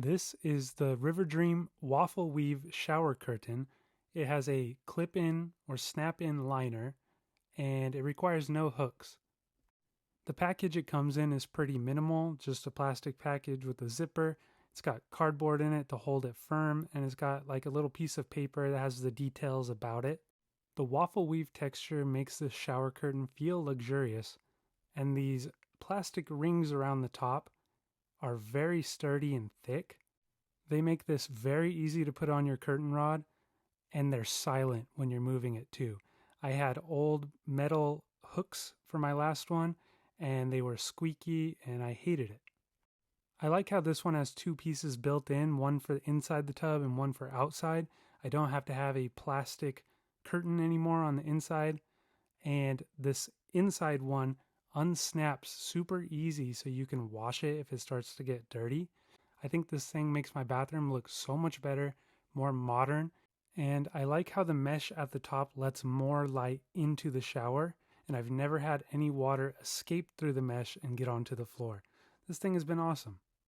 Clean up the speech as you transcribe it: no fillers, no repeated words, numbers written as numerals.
This is the River Dream Waffle Weave Shower Curtain. It has a clip-in or snap-in liner, and it requires no hooks. The package it comes in is pretty minimal, just a plastic package with a zipper. It's got cardboard in it to hold it firm, and it's got like a little piece of paper that has the details about it. The waffle weave texture makes this shower curtain feel luxurious, and these plastic rings around the top are very sturdy and thick. They make this very easy to put on your curtain rod, and they're silent when you're moving it too. I had old metal hooks for my last one, and they were squeaky, and I hated it. I like how this one has two pieces built in, one for inside the tub and one for outside. I don't have to have a plastic curtain anymore on the inside, and this inside one unsnaps super easy so you can wash it if it starts to get dirty. I think this thing makes my bathroom look so much better, more modern, and I like how the mesh at the top lets more light into the shower, and I've never had any water escape through the mesh and get onto the floor. This thing has been awesome.